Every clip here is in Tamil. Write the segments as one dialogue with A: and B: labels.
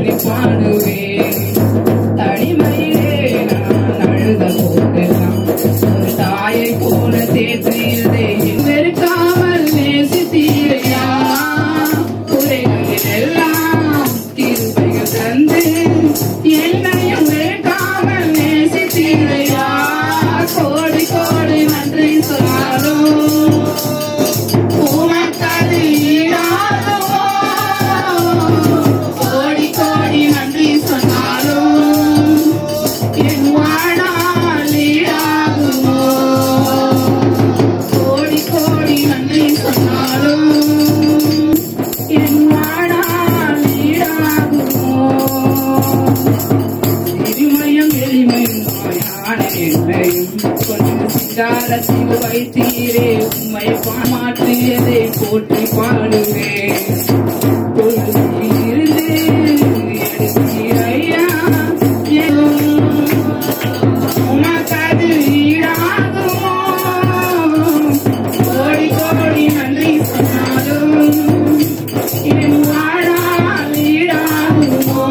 A: கோடி பாடுவேன். தனிமையிலே நான் அழுத போதெல்லாம் ஒரு தாயை போல தேற்றியதே வெறுக்காமல் நேசித்தீரையா. குறைகளில் எல்லாம் கிருபைகள் தந்து என்னையும் வெறுக்காமல் நேசித்தீரையா. கோடி கோடி நன்றி சொன்னாலும் உமக்கது ஈடாகுமோ. கோடி கோடி நன்றி சொன்னாலும் என் வாழ்நாள் ஈடாகுமோ. கோடி கோடி நன்றி சொன்னாலும் என் வாழ்நாள் ஈடாகுமோ. எளிமையும் எளிமையும் நோயான என்னையும் கொஞ்சம் சிங்காரத்தில் வைத்தீரே. உம்மை மாற்றியதை போற்றி பாடுவேன். இருந்து எடுத்தீரையா உமக்கது ஈடாகுமோ. கோடி கோடி நன்றி சொன்னாலும் என் வாழ்நாள் ஈடாகுமோ.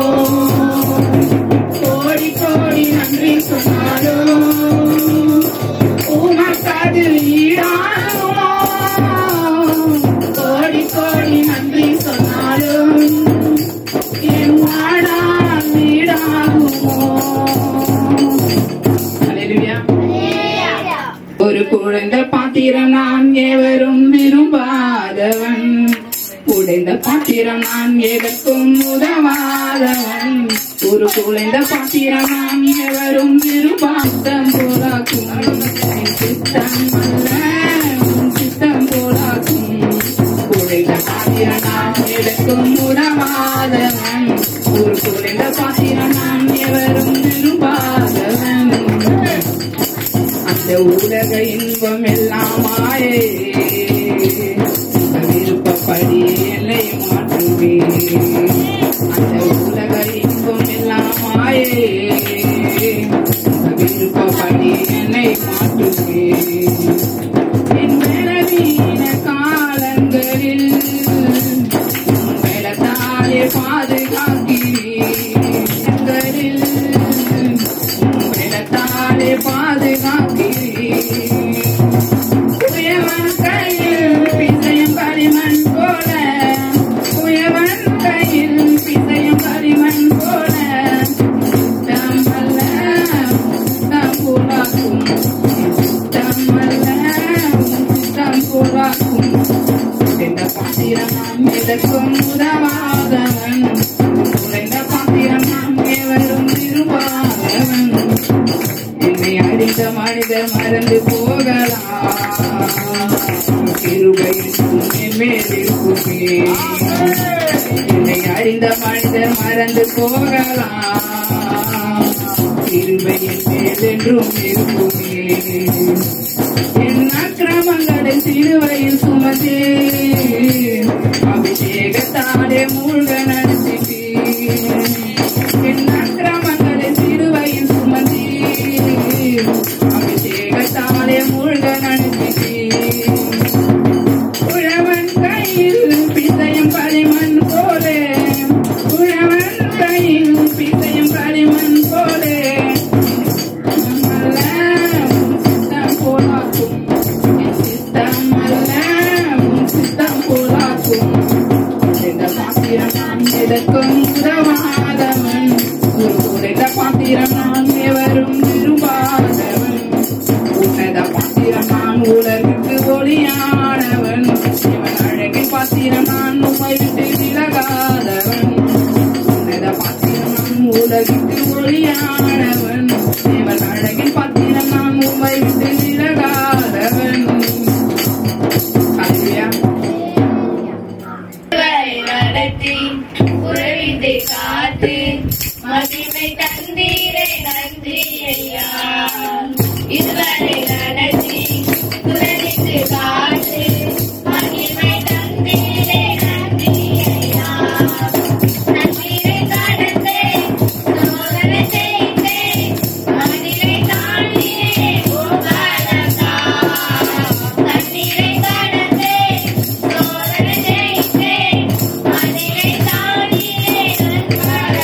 A: கோடி கோடி நன்றி சொன்னாலும் உமக்கது ஈடாகுமோ. கோடி கோடி நன்றி சொன்னாலும் என் வாழ்நாள் ஈடாகுமோ. அல்லேலூயா. ஒரு குழந்த பாத்திரம் நான் எவரும் விரும்பாதவன். உடைந்த பாத்திரம் நான் எதற்கும் உதவாதவன். ஒரு குழந்த பாத்திரம் நான் எவரும் விரும்பாதம் போலாக்கும். சித்தம் அல்ல உன் சித்தம் போலாக்கும். உடைந்த பாத்திரம் நான் எதற்கும் உதவாதவன். ஒரு குழந்த பாத்திரம் நான் எவரும் விரும்பாதவன். அந்த உலக இன்பம் எல்லாம் மாயே. விருப்பப்படி என்னை மாற்றுவேன். அந்த உலக இன்பம் எல்லாம் மாயே. விருப்பப்படி என்னை மாற்றுவேன். என் பலவீன காலங்களில் பலத்தாலே பாதுகாக்கிறேன். பலத்தாலே பாதுகாக்கிறேன். உயவன் கையில் பிசையும் களிமண் போல. உயவன் கையில் பிசையும் களிமண் போல. தம்மல்ல தம் போலாக்கும். தம்மல்ல தம் போலாக்கும். இந்த பாத்திரம் நான் எதற்கும் உதவாதவன். உடைந்த பாத்திரம் நான் எவரும் விரும்பாதவன். என்னை அறிந்த மனிதர் மறந்து போகலாம். கிருபையும் என் மேல் இருக்குமே. என்னை அறிந்த மனிதர் மறந்து போகலாம். கிருபையின் மேல் என்றும் இருக்குமே. என் அக்கிரமங்களை சிலுவையில் சுமந்தே அபிஷேகத்தாலே மூழ்க நடத்தினேன். என் அக்கிரமங்களை சிலுவையில் சுமந்தே அபிஷேகத்தாலே மூழ்க நடத்தினேன். உழவன் கையில் பிசையும் களிமண் போலே. உழவன் கையில் பிசையும் களிமண் போலே. அல்ல உன் சித்தம் போலாக்கும். என் சித்தம் அல்ல உன் சித்தம் போலாக்கும். இந்த பாத்திரம் நான் எதற்கும் உதவாதவன். ஒரு குறைந்த பாத்திரம் நான் எவரும் விரும்பாதவன். உன்னத பாத்திரம் நான் உலகிற்கு ஒளியானவன். இவன் அழகின் பாத்திரம் நான் உம்மை விட்டு விலகாதவன். உன்னத பாத்திரம் நான் உலகிற்கு ஒளியானவன். இவன் அழகின் பாத்திரம் நான் உம்மை விட்டு விலகாதவன். அல்லேலூயா.
B: நடத்தி உறவித்தை காத்து மகிமை தந்தீரை நன்றி ஐயா. இதுவரை நடத்தி உறவித்து காத்து மகிமை தந்தீரை நன்றி ஐயா. நன்றியை கடந்தே சோதனை செய்தே மனிதை தாண்டியே போகாதா. நன்றியை கடந்தே சோதனை செய்தே மனிதை தாண்டியே நன்றாக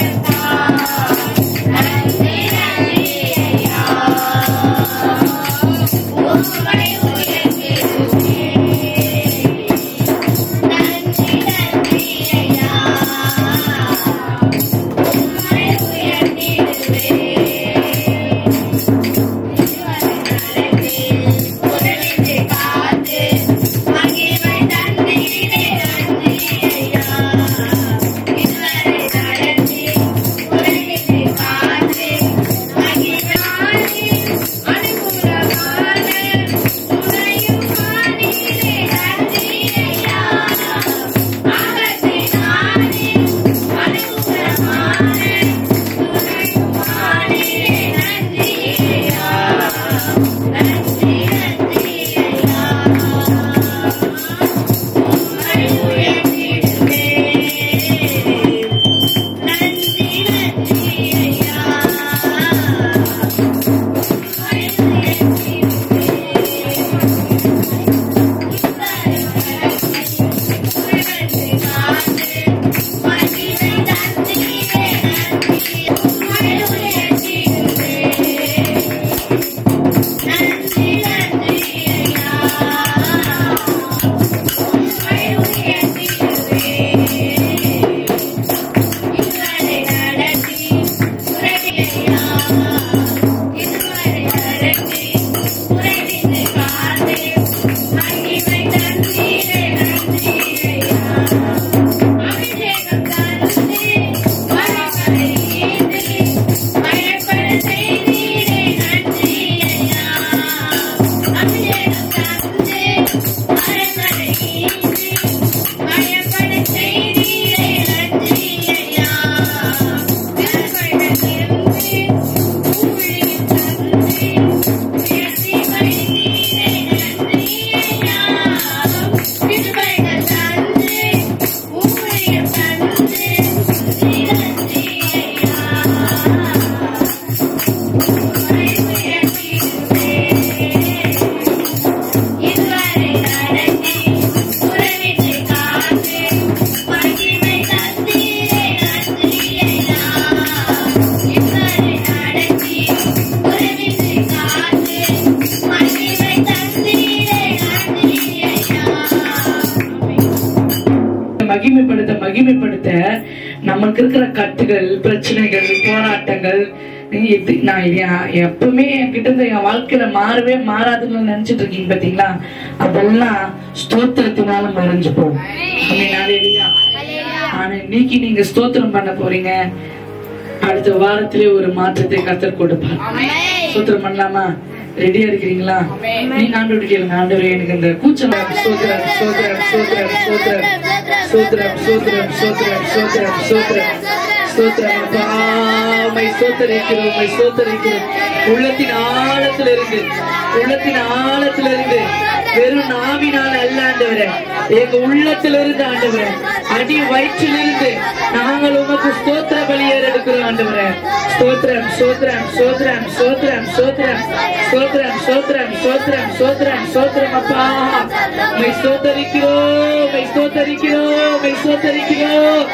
A: நமக்கு இருக்கிற கட்டுகள், பிரச்சனைகள், போராட்டங்கள், நான் எப்பவுமே என்கிட்ட இருந்து என் வாழ்க்கையில மாறவே மாறாதுன்னு நினைச்சிட்டு இருக்கீங்க பாத்தீங்களா, அதெல்லாம் ஸ்தோத்திரத்தினால மறைஞ்சு போகும். ஆனா இன்னைக்கு நீங்க ஸ்தோத்திரம் பண்ண போறீங்க, அடுத்த வாரத்திலே ஒரு மாற்றத்தை கர்த்தர் கொடுப்பார். ஸ்தோத்திரம் பண்ணலாமா? ரெடியா இருக்கிறீங்களா? நீங்க ஆண்டவரை கேளுங்க. ஆண்டவரே, எனக்கு இந்த கூச்சம் ஸ்தோத்திரம் ஸ்தோத்திரம் ஸ்தோத்திரம் ஸ்தோத்திரம் ஸ்தோத்திரம் ஸ்தோத்திரம் ஸ்தோத்திரம் ஸ்தோத்திரம் ஸ்தோத்திரம் ஸ்தோத்திரம் அப்பா, உம்மை ஸ்தோத்திரிக்கிறோம், உம்மை ஸ்தோத்திரிக்கிறோம். உள்ளத்தின் ஆழத்துல இருந்து, உள்ளத்தின் ஆழத்துல இருந்து, வெறும் நாவினால் அல்ல ஆண்டவரே, எங்க உள்ளத்துல இருந்து ஆண்டவரே, அடி வயிற்றிலிருந்து நாங்கள் உமக்கு ஸ்தோத்திர பலியை எடுக்கிறோம் ஆண்டவரே. ஸ்தோத்திரம் ஸ்தோத்திரம் ஸ்தோத்திரம் ஸ்தோத்திரம் ஸ்தோத்திரம் ஸ்தோத்திரம் ஸ்தோத்திரம் ஸ்தோத்திரம் ஸ்தோத்திரம் ஸ்தோத்திரம் அப்பா, உம்மை ஸ்தோத்திரிக்கிறோம், உம்மை ஸ்தோத்திரிக்கிறோம், உம்மை ஸ்தோத்திரிக்கிறோம்,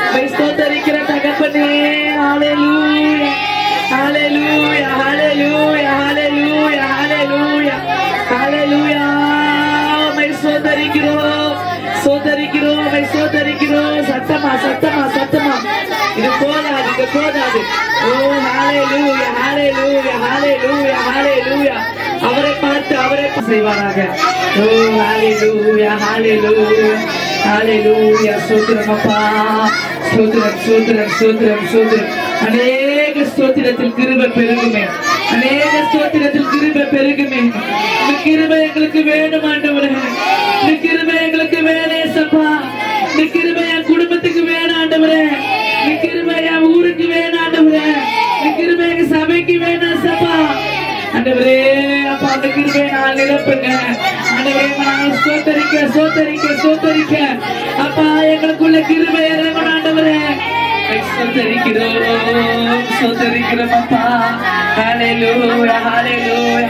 A: உம்மை ஸ்தோத்திரிக்கிற தகப்பனே. ஹல்லேலூயா ஹல்லேலூயா ஹல்லேலூயா ஹல்லேலூயா ஹல்லேலூயா ஹல்லேலூயா. உம்மை ஸ்தோத்திரிக்கிறோம், ஸ்தோத்திரிக்கிறோம், உம்மை ஸ்தோத்திரிக்கிறோம். சத்தமா சத்தமா சத்தமா, இது போதாது, இது போதாது. ஓ ஹல்லேலூயா ஹல்லேலூயா ஹல்லேலூயா ஹல்லேலூயா. அவரை பார்த்து அவரை செய்வாராக. ஓ ஹல்லேலூயா ஹல்லேலூயா ஹல்லேலூயா. ஸ்தோத்திரம் அப்பா, ஸ்தோத்திரம் ஸ்தோத்திரம் ஸ்தோத்திரம் ஸ்தோத்திரம். அநேக ஸ்தோத்திரத்தில் கிருபை பெருகுமே, அநேக ஸ்தோத்திரத்தில் கிருபை பெருகுமே. இந்த கிருபை எங்களுக்கு வேணும் ஆண்டவரே, இந்த கிருபை எங்களுக்கு வேணே சப்பா, இந்த கிருபை என் குடும்பத்துக்கு வேணும் ஆண்டவரே, இந்த கிருபை என் ஊருக்கு வேணும் ஆண்டவரே, இந்த கிருபை எங்க சபைக்கு வேணும் சப்பா ஆண்டவரே. அப்பா, அந்த கிருபை நான் நிரப்புங்க ஆண்டவரே. நான் ஸ்தோத்தரிக்க ஸ்தோத்தரிக்க ஸ்தோத்தரிக்க அப்பா, எங்களுக்குள்ள கிருபை இறங்கணும் ஆண்டவரே. ஸ்தோத்தரிக்கிறோம் ஸ்தோத்தரிக்கிறோம் அப்பா. ஹல்லேலூயா ஹல்லேலூயா.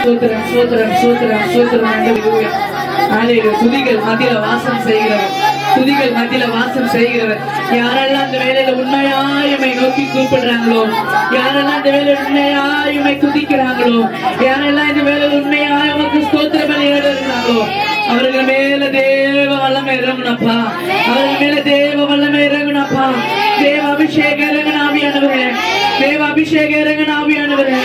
A: ஸ்தோத்திரம் ஸ்தோத்திரம் ஸ்தோத்திரம் ஸ்தோத்திரம் ஆண்டவரே. ஹல்லேலூயா. துதிகள் மத்தியில வாசம் செய்கிறவர், துதிகள் மத்தியில வாசம் செய்கிறவர். யாரெல்லாம் அந்த வேலையில உண்மையாயுமை நோக்கி கூப்பிடுறாங்களோ, யாரெல்லாம் இந்த வேலையில உண்மையாயுமை துதிக்கிறாங்களோ, யாரெல்லாம் இந்த வேலையில உண்மையாய் உமக்கு ஸ்தோத்திர பலி ஏறுகிறாங்களோ, அவர்கள் மேல தேவ வல்லமை இறங்கணும்ப்பா, அவர்கள் மேல தேவ வல்லமை இறங்கணும்ப்பா. தேவ அபிஷேகம் இறங்கணும் ஆவியானவரே, தேவ அபிஷேகம் இறங்கணும் ஆவியானவரே.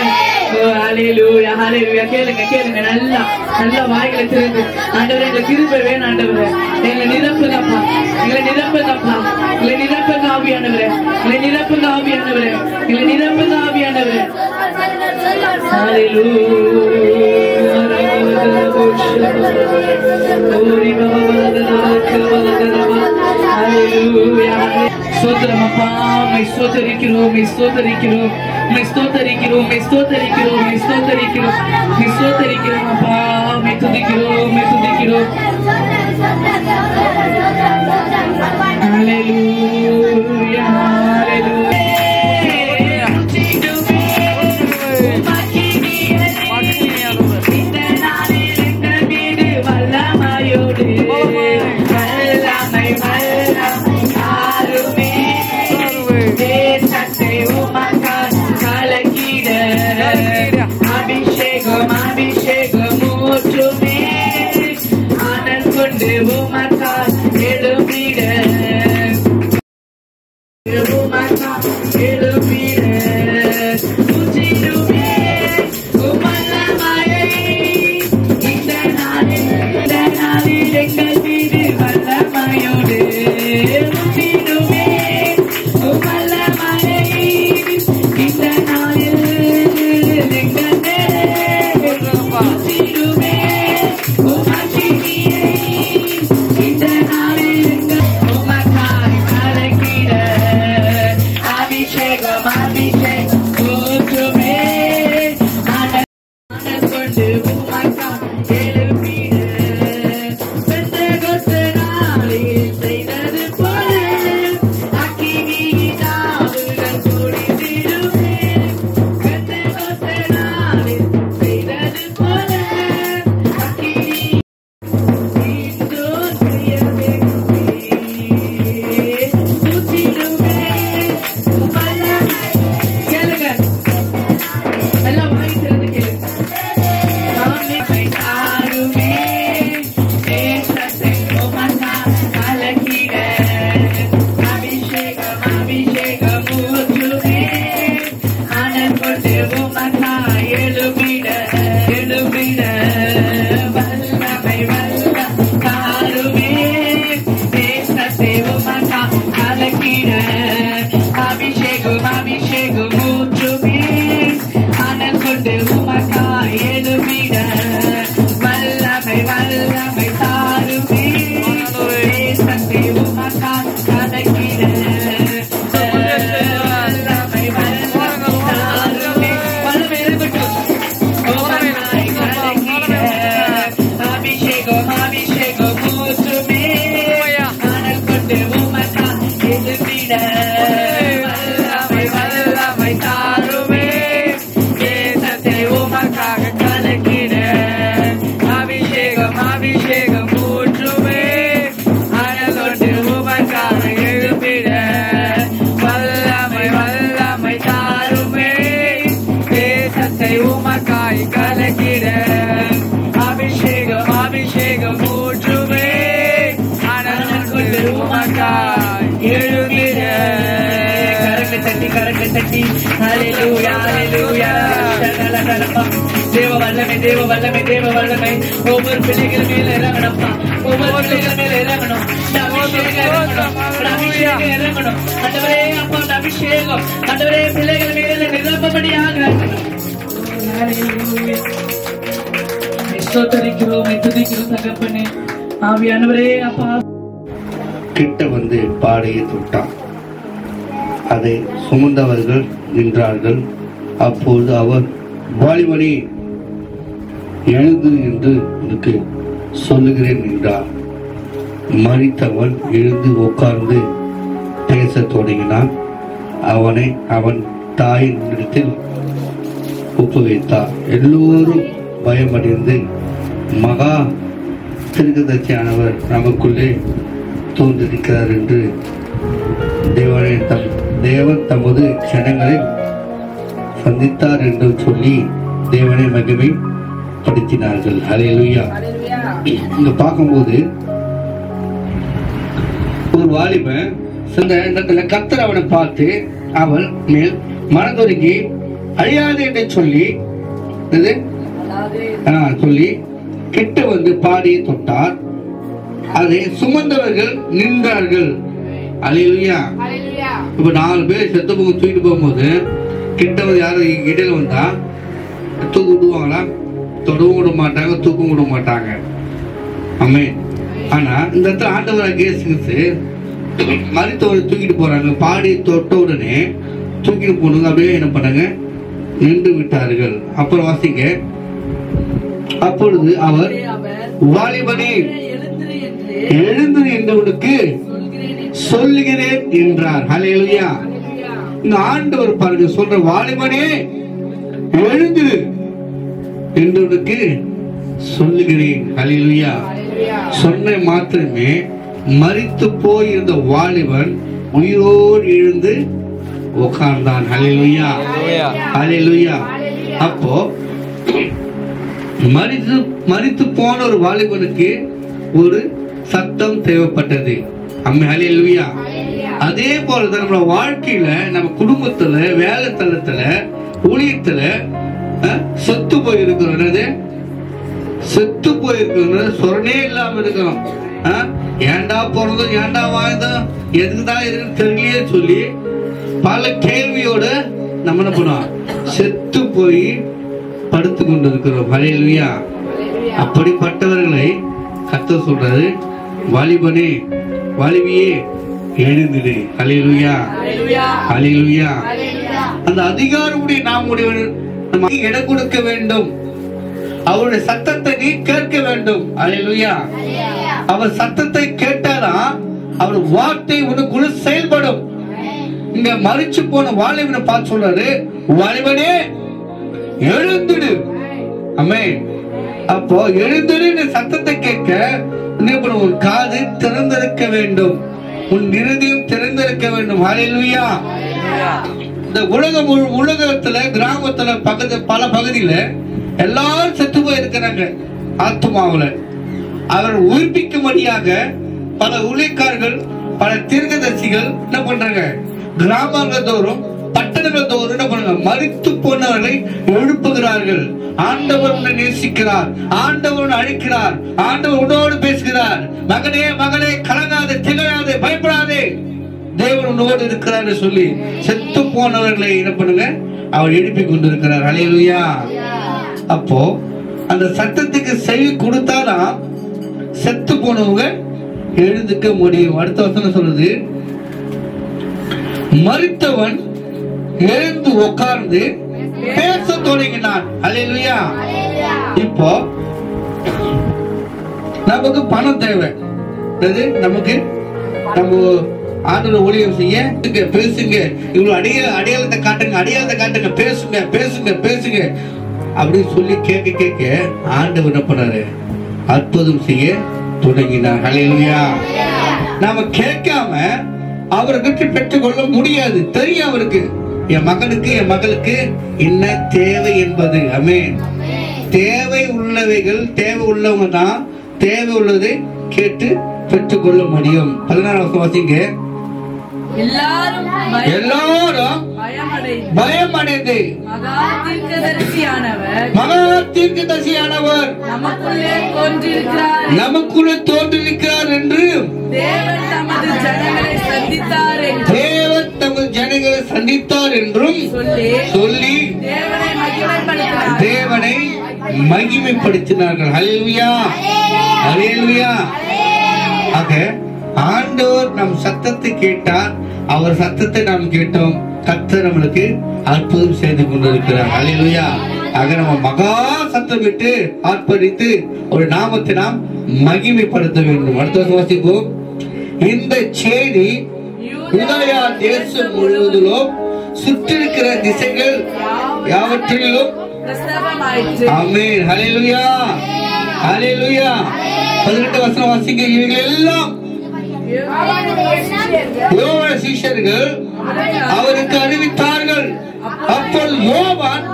A: ஹல்லேலூயா ஹல்லேலூயா. கேளுங்க கேளுங்க, நல்லா நல்ல வாய்களை திறந்து ஆண்டவரே, எங்களுக்கு கிருபை வேணும் ஆண்டவரே, எங்களை நிரப்புங்கப்பா, எங்களை நிரப்புங்கப்பா, எங்களை நிரப்புங்க ஆவியானவரே, எங்களை நிரப்புங்க ஆவியானவரே, எங்களை நிரப்புங்க ஆவியானவரே. ஸ்தோத்திரம் அப்பா, உம்மை ஸ்தோத்தரிக்கிறோம், உம்மை ஸ்தோத்தரிக்கிறோம், உம்மை ஸ்தோத்தரிக்கிறோம், உம்மை ஸ்தோத்தரிக்கிறோம், உம்மை ஸ்தோத்தரிக்கிறோம், உம்மை ஸ்தோத்தரிக்கிறோம் அப்பா, உம்மை துதிக்கிறோம், உம்மை துதிக்கிறோம். ஹல்லேலூயா ஹல்லேலூயா. அபிஷேகம் அபிஷேகம் ஊற்றுமே, ஆனந்த் கொண்டு உமக்கால் எழுப்பிட, உமக்கால் எழுப்பிட, ஊற்றிடுமே உமல்லமையை இந்த நாளில், இந்த நாளில் எங்கள் மீது வல்லமையோடு ஊற்றிடுமே உமல்லமையை இந்த நாளில் எங்கள் ஊற்றிடுமே உமக்கினியை இந்த நாளில் எங்கள் உமக்காய் கலக்கிட. அபிஷேகம் அபிஷேகம் ஊற்றுமே அனல் கொண்டு உமக்காய் எழுப்பிட எழுப்பிட வல்லமை வல்லம் தாருமே தேசத்தை உமக்காய் கலக்கிட அபிஷேகம் அபிஷேகம் ஊற்றுமே அனல் கொண்டு உமக்காய் எழுப்பிட வல்லமை வல்லமை தாருமே தேசத்தை உமக்காய் கலக்கிட வல்லமை வல்லமை தாருமே வல்லமை இருக்கட்டும் உமக்காய் கலக்கிட அபிஷேகம் அபிஷேகம் ஊற்றுமே அனல் கொண்டு உமக்காய் எழுப்பிட வல்லமை வல்லமை தாருமே தேசத்தை உமக்காக கலக்கிட அபிஷேகம் அபிஷேகம் ஊற்றுமே அனல் கொண்டு உமக்காக எழுப்பிட வல்லமை வல்லமை தாருமே தேசத்தை உமக்காய் கலக்கிட அபிஷேகம் அபிஷேகம் ஊற்றுமே அனல் கொண்டு உமக்காய் எழுப்பிட கரங்க தட்டி ஹalleluya ஹalleluya தேவ வல்லமை தேவ வல்லமை தேவ வல்லமை ஒவ்வொரு பிள்ளைகள் மேல இறங்கணும்ப்பா ஒவ்வொரு பிள்ளைகள் மேல இறங்கணும் அபிஷேகம் இறங்கணும் ஆண்டவரே அப்பா அந்த அபிஷேகம் ஆண்டவரே பிள்ளைகள் மேல நிரப்பபடியாக ஸ்தோத்திரிக்கிறோம் துதிக்கிறோம் தகப்பனே ஆவியானவரே அப்பா
C: கிட்ட வந்து பாடையை தொட்டான். அதை சுமந்தவர்கள் நின்றார்கள். அப்போது அவர் வாலிபனே எழுந்து என்று உனக்கு சொல்லுகிறேன் என்றார். மரித்தவன் எழுந்து உட்கார்ந்து பேசத் தொடங்கினான். அவனை அவன் தாயின் இடத்தில் ஒப்புவித்தார். எல்லோரும் பயமடைந்து மகா தீர்க்கதரிசியானவர் நமக்குள்ளே தோன்றிருக்கிறார் என்று தேவன் தமது ஜனங்களை சந்தித்தார் என்று சொல்லி தேவனை மகிமைப்படுத்தினார்கள். ஹல்லேலூயா. இங்க பார்க்கும்போது ஒரு வாலிபன் இந்த இடத்துல கர்த்தர் அவனை பார்த்து அவன் மேல் மனதுருகி அழியாது என்று சொல்லி கிட்ட வந்து பாடியை தொட்டார். அதை சுமந்தவர்கள் நின்றார்கள். ஹல்லேலூயா. இப்ப 4 பேர் செத்து போக தூக்கிட்டு போகும்போது கிட்ட வந்து யாரும் இடையில வந்தா தூக்கு விடுவாங்களா? தொடவும் விட மாட்டாங்க, தூக்கம் விட மாட்டாங்க. ஆமென். ஆனா இந்த இடத்துல ஆண்டவராக இயேசு மரித்தவரை தூக்கிட்டு போறாங்க. பாடி தொட்ட உடனே தூக்கிட்டு போனவங்க அப்படியே என்ன பண்ணாங்க? நின்று விட்டார்கள். அப்புறம் வாசிங்க. அப்பொழுது அவர் வாலிபனே எழுந்து என்றவனுக்கு சொல்லுகிறேன் என்றார். ஹல்லேலூயா. இந்த ஆண்டவர் பாருங்க சொல்ற வாலிபனே எழுந்து என்றவனுக்கு சொல்லுகிறேன். ஹல்லேலூயா. சொன்ன மாத்திரமே மரித்து போயிருந்த வாலிபன் உயிரோடு எழுந்து உட்கார்ந்தான். ஹல்லேலூயா. ஹல்லேலூயா. அப்போ மரித்து போன ஒரு வாலிபனுக்கு ஒரு சத்தம் தேவைப்பட்டது. அம்மே ஹல்லேலூயா. அதே போலதான் நம்ம வாழ்க்கையில நம்ம குடும்பத்துல வேலை தளத்துல ஊழியத்துல செத்து போயிருக்கிறோம். செத்து போயிருக்கிறோம். சொரணே இல்லாம இருக்கிறோம். ஏண்டா பிறந்தோம், ஏண்டா வாழ்ந்தோம், எதுக்குதான் இருக்குன்னு தெரியலையே சொல்லி பல கேள்வியோட நம்ம என்ன பண்ணுவோம்? செத்து போய் படுத்து கொண்டு இருக்கிறோம். ஹல்லேலூயா. அப்படிப்பட்டவர்களை கர்த்தர் சொல்றாரு, வாலிபனே வாலிபியே எழுந்திரு. ஹல்லேலூயா. ஹல்லேலூயா. அந்த அதிகாரமுடைய நாம் நம்ம இடம் கொடுக்க வேண்டும். அவருடைய சத்தத்தை நீ கேட்க வேண்டும். ஹல்லேலூயா. அவர் சத்தத்தை கேட்டாதான் அவர் வார்த்தை உனக்குள்ள செயல்படும். இங்க மரிச்சு போன வாலிபனை பார்த்து சொல்றாரு, வாலிபனே எழுந்துடு. ஆமென். அப்போ எழுந்துடு சத்தத்தை கேட்க உன் காது திறந்திருக்க வேண்டும், உன் இருதயம் திறந்திருக்க வேண்டும். ஹல்லேலூயா. இந்த உலகத்துல கிராமத்துல பல பகுதியில எல்லாரும் செத்து போய் இருக்கிறாங்க. ஆத்துமாவுல அவர் உயிர்ப்பிக்கும்படியாக பல ஊழியக்காரர்கள் பல தீர்க்கதரிசிகள் என்ன பண்றாங்க? கிராமங்கள் தோறும் பட்டணங்கள் தோறும் என்ன பண்ணுங்க, மரித்து போனவர்களை எழுப்புகிறார்கள். ஆண்டவர் உன்னை நேசிக்கிறார், ஆண்டவர் உன்னை அழைக்கிறார், ஆண்டவர் உன்னோடு பேசுகிறார். மகனே மகளே, கலங்காதே, திகழாதே, பயப்படாதே, தேவன் உன்னோடு இருக்கிறார் சொல்லி செத்து போனவர்களை என்ன பண்ணுங்க, அவர் எழுப்பி கொண்டிருக்கிறார். ஹல்லேலூயா. அப்போ அந்த சத்தத்துக்கு செவி கொடுத்தாதான் செத்து போனவங்க எழுந்துக்க முடியும். அடுத்த வசனம் சொல்லுது, மரித்தவன் எழுந்து உட்கார்ந்து பேச தொடங்கினான். ஹல்லேலூயா. இப்போ நமக்கு பணம் தேவை. நமக்கு நம்ம ஆண்டவர் ஊழியம் செய்ய பேசுங்க, இவ்வளவு அடையாளத்தை காட்டுங்க, அடையாளத்தை காட்டுங்க, பேசுங்க பேசுங்க பேசுங்க அப்படின்னு சொல்லி கேட்க கேட்க ஆண்டவர் என்ன பண்ணாரு, அற்புதம் செய்ய தொடங்கினார். ஹல்லேலூயா. நாம கேட்காம அவர்கிட்ட பெற்றுக்கொள்ள முடியாது. தெரியும் அவருக்கு, என் மகனுக்கு என் மகளுக்கு என்ன தேவை என்பது. ஆமென். தேவை உள்ளவைகள், தேவை உள்ளவங்க தான் தேவை உள்ளதை கேட்டு பெற்றுக்கொள்ள முடியும். 16 வாசிங்க. எல்லாரும் பயமடைந்து மகா தீர்க்கதரிசியானவர் நமக்குள்ளே தோன்றிருக்கிறார் என்று தேவன் தமது ஜனங்களை சந்தித்தார் என்றும் சொல்லி தேவனை மகிமைப்படுத்தினார்கள். ஹல்லேலூயா, ஹல்லேலூயா. ஆக ஆண்டவர் நம் சத்தத்தை கேட்டார், அவர் சத்தத்தை நாம் கேட்டோம். கர்த்தர் நம்மளுக்கு அற்புதம் செய்து கொண்டிருக்கிறார். ஹல்லேலூயா. ஆக நம்ம மகா சத்தமிட்டு ஆர்ப்பரித்து ஒரு நாமத்தை நாம் மகிமைப்படுத்த வேண்டும். அடுத்த வாசிப்போம். இந்த செய்தி யூதேயா தேசம் முழுவதிலும் சுற்றிருக்கிற திசைகள் யாவற்றிலும் ஆமென். ஹல்லேலூயா, ஹல்லேலூயா. 18 வசனம் வாசிங்க. இவைகள் எல்லாம் யோவான் சீஷர்கள் அவருக்கு அறிவித்தார்கள். அப்பொழுது யோவான்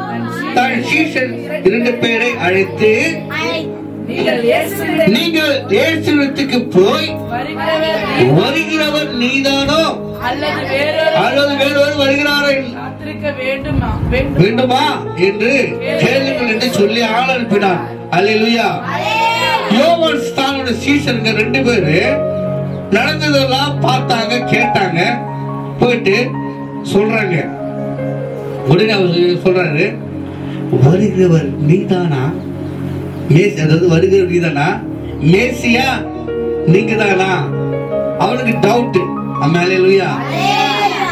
C: தன் சீஷர் 2 பேரை அழைத்து, நீங்கள் இயேசுவிடத்துக்கு போய் வருகிறவர் நீதானோ அல்லது வேறொரு வருகிறாரோ வேண்டுமா என்று கேளுங்கள் என்று சொல்லி ஆள் அனுப்பினார். அல்லேலூயா. யோவான் ஸ்தானோட சீஷர்கள் 2 பேரு நடந்ததெல்லாம் பார்த்தாங்க, கேட்டாங்க, போயிட்டு சொல்றாங்க. உடனே அவர் சொல்றாரு, வருகிறவர் நீதானா? அதாவது வருகிறவர் நீதானா? மேசியா நீங்க தானா? அவனுக்கு டவுட். அல்லேலூயா.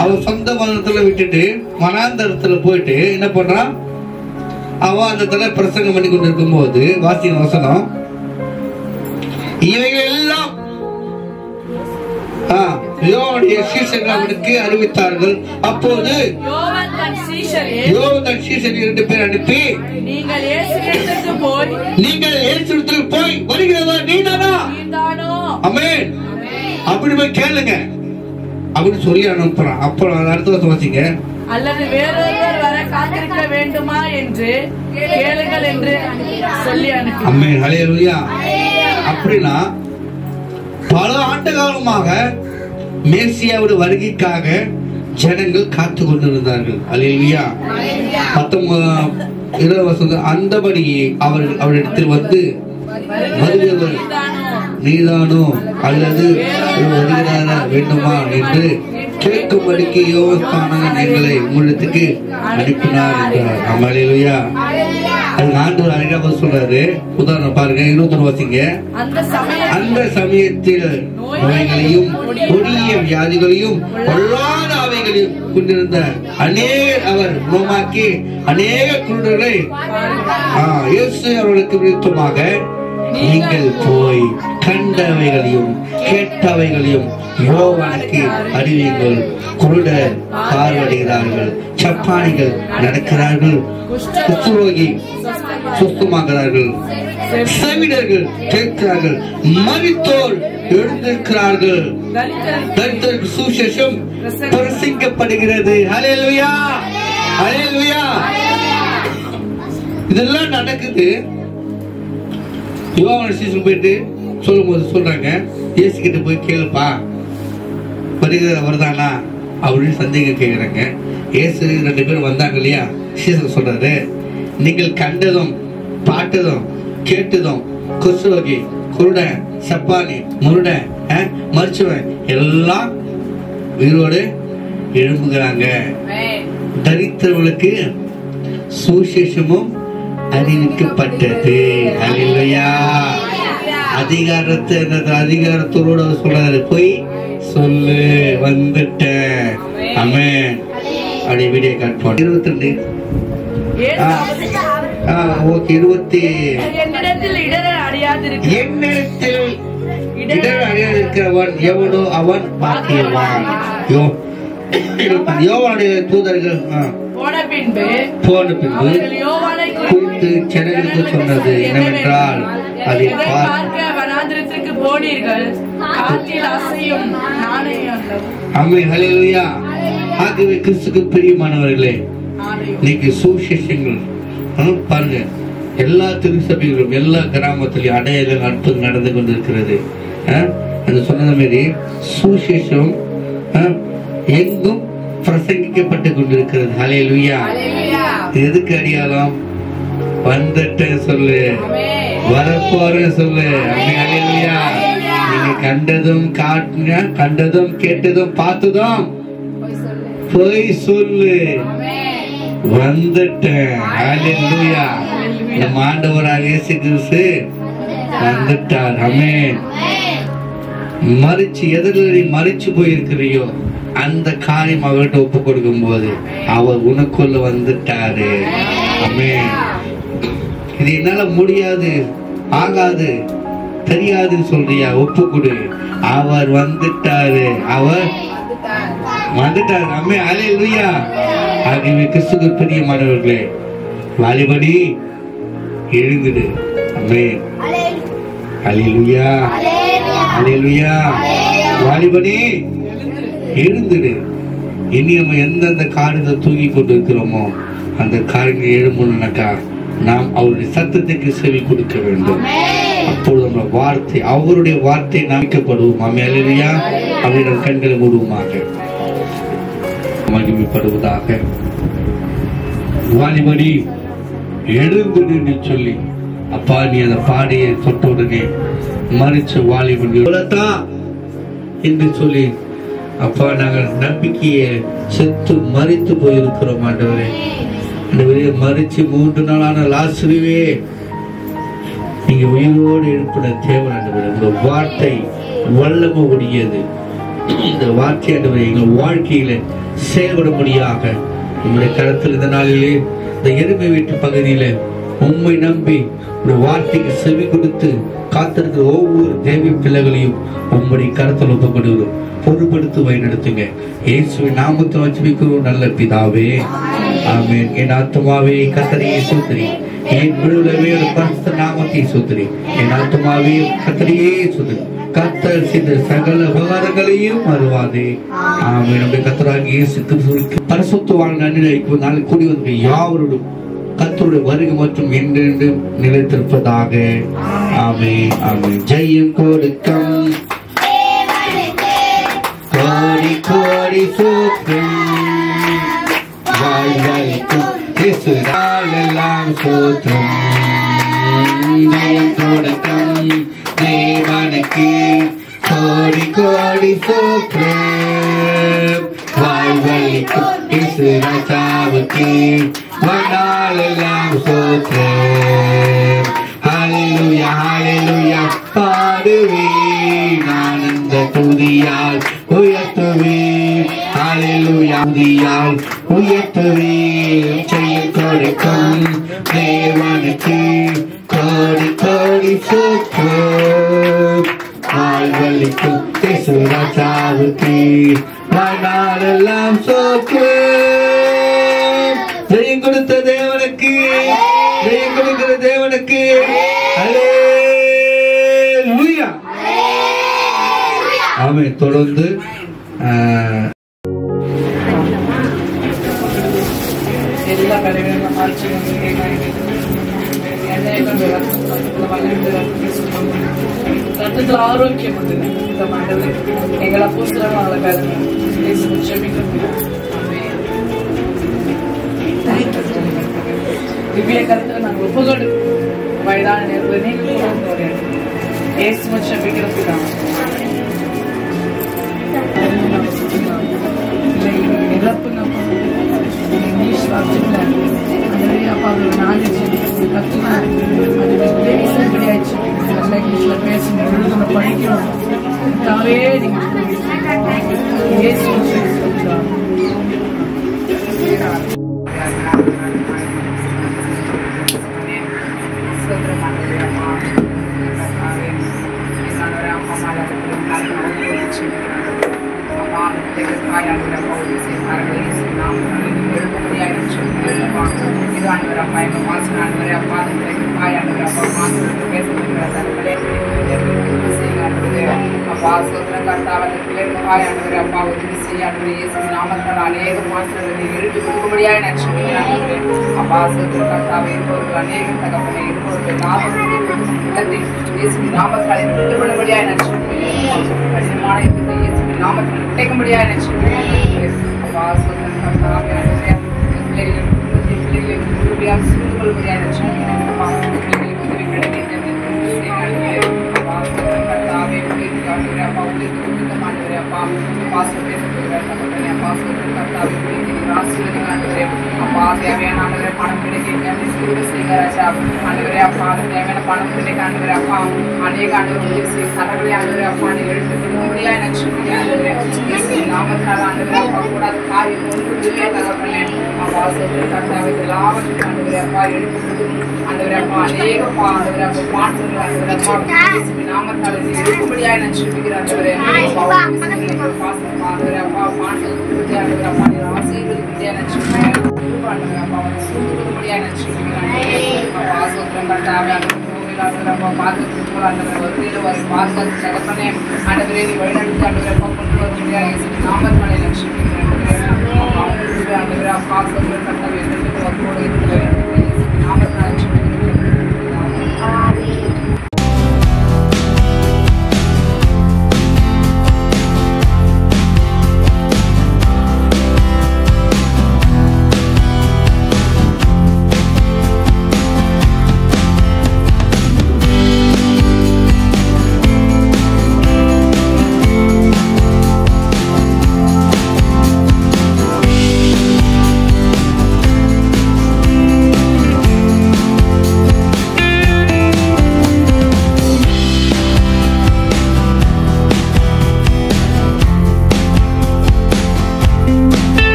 C: அவன் சொந்த மதத்துல விட்டுட்டு வனாந்தரத்துல போயிட்டு என்ன பண்றான், அவன் அந்த தலை பிரசங்கம் பண்ணி கொண்டு இருக்கும் போது வாசின வசனம், இவைகள் எல்லாம் சீஷர்கள் அவனுக்கு அறிவித்தார்கள். அப்போது யோவான் தன் சீஷர் 2 பேர் அனுப்பி, நீங்கள் இயேசுவிடத்துக்கு போய் வருகிறவர் நீதானா? ஆமென். அப்படி போய் கேளுங்க அப்படின்னு சொல்லி அனுப்புறான். அப்புறம் அடுத்த வருஷம் வாசிங்க. அல்லது வேறொருவர் வர காத்திருக்க வேண்டுமா என்று கேளுங்கள் என்று சொல்லி அனுப்பி. ஆமென். ஹல்லேலூயா. அப்படின்னா பல ஆண்டு காலமாக மேசியாவுடைய வருகைக்காக ஜனங்கள் காத்து கொண்டிருந்தார்கள். அல்லேலூயா. 19 வருஷம் அந்தபடி அவரிடத்தில் வந்து, வருகிறவர் நீதானோ அல்லது வருகிறாரா வேண்டுமா என்று கேட்கும்படிக்கு யோவான் எங்களை உங்களிடத்துக்கு அனுப்பினார் என்றார். அல்லேலூயா. அது ஆண்டவர் அழகாக சொல்றாரு. உதாரணம் பாருங்க, 21 வாசிங்க. அந்த சமயத்தில் நோய்களையும் கொடிய வியாதிகளையும் பொல்லாத ஆவிகளையும் கொண்டிருந்த அவர் குணமாக்கி அநேக குருடர்களை இயேசு அவர்களுக்கு விருத்தமாக, நீங்கள் போய் கண்டவைகளையும் கேட்டவைகளையும் யோவானுக்கு அறிவியுங்கள். குருடர் பார்வையிடுகிறார்கள், சப்பானிகள் நடக்கிறார்கள், குஷ்டரோகி சுத்தமாகிறார்கள், செவிடர்கள் கேட்கிறார்கள், மரித்தோர் எழுந்திருக்கிறார்கள், தரித்திரருக்கு சுவிசேஷம் பிரசங்கிக்கப்படுகிறது. ஹல்லேலூயா, ஹல்லேலூயா. இதெல்லாம் நடக்குது. யோவான் சீசன் போயிட்டு சொல்லும் போது சொல்றாங்க, இயேசு கிட்ட போய் கேளுப்பா, வருகிற வருதானா அப்படின்னு சந்தேகம் கேட்குறாங்க. இயேசு 2 பேர் வந்தாங்க இல்லையா, சீசர் சொல்றாரு, நீங்கள் கண்டதும் பார்த்ததும் கேட்டதும் கொசு வகை, குருடன், சப்பானி, முருடன், மரிச்சவன் எல்லாம் உயிரோடு எழும்புகிறாங்க. தரித்திரர்களுக்கு சுவிசேஷமும் அறிவிக்கப்பட்டது. அல்லேலூயா. அதிகாரத்தோட சொல்றாரு, போய் சொல்லு வந்துட்டேன். ஆமென். அப்படியே வீடியோ காட் பண்ணு. 22 ஓகே 20 என்னிடத்தில் இடர் அடையாதிருக்கிறவன் எவனோ அவன் பாக்கியவான். யோவானுடைய தூதர்கள் போன பின்பு கூப்பிட்டு ஜனங்களுக்கு சொன்னது என்னவென்றால், அதை பார்க்க வனாந்திரத்திற்கு போனீர்கள், காற்றில் அசையும் நாணயம். ஆமென். ஹல்லேலூயா. ஆகவே கிறிஸ்துவுக்கு பிரியமானவர்களே, இன்னைக்கு சுவிசேஷங்கள் பாருங்க, எல்லா திருச்சபைகளும் எல்லா கிராமத்திலும் அடையாளம் அற்புதம் நடந்து கொண்டிருக்கிறது. சொன்ன மாதிரி சுவிசேஷம் எங்கும் பிரசங்கிக்கப்பட்டு கொண்டிருக்கிறது. ஹல்லேலூயா. எதுக்கு அடையாளம்? வந்துட்டேன் சொல்லு, வரப்போறேன் சொல்லு. ஹல்லேலூயா. நீங்க கண்டதும் கேட்டதும் பார்த்ததும் போய் சொல்லு, வந்துட்டேன். ஹல்லேலூயா. நம்ம ஆண்டவராக இயேசு கிறிஸ்து வந்துட்டார். ஆமென். மறிச்சு போயிருக்கிறியோ அந்த காரியம் அவர்கிட்ட ஒப்பு கொடுக்கும் போது அவர் உனக்குள்ள வந்துட்டாரு. ஆமென். இது என்னால முடியாது, ஆகாது, தெரியாதுன்னு சொல்றியா? ஒப்பு கொடு. அவர் வந்துட்டாரு. ஆமென். ஹல்லேலூயா. ஆகவே கிறிஸ்துவுக்கு பிரியமானவர்களே, வாலிபடி எழுந்துடு. ஆமென். ஹல்லேலூயா. ஹல்லேலூயா. வாலிபடி எழுந்துடு. இனி நம்ம எந்தெந்த காரியத்தை தூங்கி கொண்டு இருக்கிறோமோ அந்த காரியங்கள் எழும்பணும்னாக்கா நாம் அவருடைய சத்தத்துக்கு செவி கொடுக்க வேண்டும். அப்பொழுது நம்ம வார்த்தை, அவருடைய வார்த்தை நம்பிக்கப்படுவோம். ஹல்லேலூயா. அப்படி நம் கண்களை மூடுவோமாக. மகிமைப்படுவதாக. வாலிபடி எழுந்துடுன்னு சொல்லி அப்பா நீ அந்த பாடியை தொட்ட உடனே மறிச்ச வாலிபன் என்று சொல்லி, அப்பா நாங்கள் நம்பிக்கையை செத்து மறித்து போயிருக்கிறோம். ஆண்டவரே, மறிச்சு 3 நாளான லாசருவே நீங்க உயிரோடு எழுப்பின தேவன். ஆண்டவரே, உங்க வார்த்தை வல்லமை உடையது. இந்த வார்த்தை ஆண்டவரே எங்கள் வாழ்க்கையில செயல்படும்படியாக உங்களுடைய கருத்தில் இந்த நாளிலே இந்த எருமை வீட்டு பகுதியில உண்மை நம்பி ஒரு வார்த்தைக்கு செவி கொடுத்து காத்திருக்கிற ஒவ்வொரு தேவி பிள்ளைகளையும் உங்களுடைய கருத்தில் ஒப்புக்கொடுக்கிறோம். பொறுப்படுத்தி வழிநடத்துங்க. இயேசுவின் நாமத்தை வச்சிருக்கிறோம் நல்ல பிதாவே. ஆமென். என் ஆத்துமாவே கர்த்தரையே ஸ்தோத்திரி, என் விடுதலையே பரிசுத்த நாமத்தை ஸ்தோத்திரி. என் ஆத்துமாவே கர்த்தரையே ஸ்தோத்திரி. கர்த்தர் செய்த சகல உபகாரங்களையும் மறவாதே. ஆமென். நம்முடைய கர்த்தராகிய இயேசு கிறிஸ்துவுக்கு பரிசுத்தவான் நன்றியை நாளை கூடி வந்து யாவரோடும் கர்த்தருடைய வருகை மற்றும் என்றென்றும் நிலைத்திருப்பதாக. ஆமென். ஆமென். ஜெயம் கொடுக்கும் கோடி கோடி சூத்திரம், வாழ்வழிக்கும் இயேசு நாளெல்லாம் சூத்திரம். ஜெயம் கொடுக்கும் தேவனுக்கு கோடி கோடி சூத்திரம், வாழ்வழிக்கும் இயேசு ராஜாவுக்கு நாளெல்லாம் சூத்திரம். ஹல்லேலூயா. ஹல்லேலூயா. பாடுவேன் ஆனந்த துதியால் உயர்த்துவேன். ஹல்லேலூயா. துதியால் உயர்த்துவேன். ஜெயம் கொடுக்கும் தேவனுக்கு கோடி கோடி சூத்திரம், வாழ்வழிக்கும் இயேசு ராஜாவுக்கு நாளெல்லாம் சூத்திரம். ஜெயம் கொடுத்த தேவனுக்கு, ஜெயம் கொடுக்கிற தேவனுக்கு ஹல்லேலூயா. ஆமென். தொடர்ந்து
A: எல்லா கடைகளும் ரத்தத்தில் ஆரோக்கியம் உண்டு. இந்த மண்டலம் எங்களை பூசுறவங்களை இயேசுவை ஜெபிக்கிறோம். திவ்ய கருத்துல நாங்கள் ஒப்புக்கொடு வயதான நேரத்தில் நீங்க இயேசுவை ஜெபிக்கிறோம். நிரப்புங்க இங்கிலீஷ் வார்த்தையில அப்பா நாலேஜ் கற்றுக்கணும். அது இங்கிலீஷ்ல பேசணும், எழுதணும், படிக்கணும். நீங்க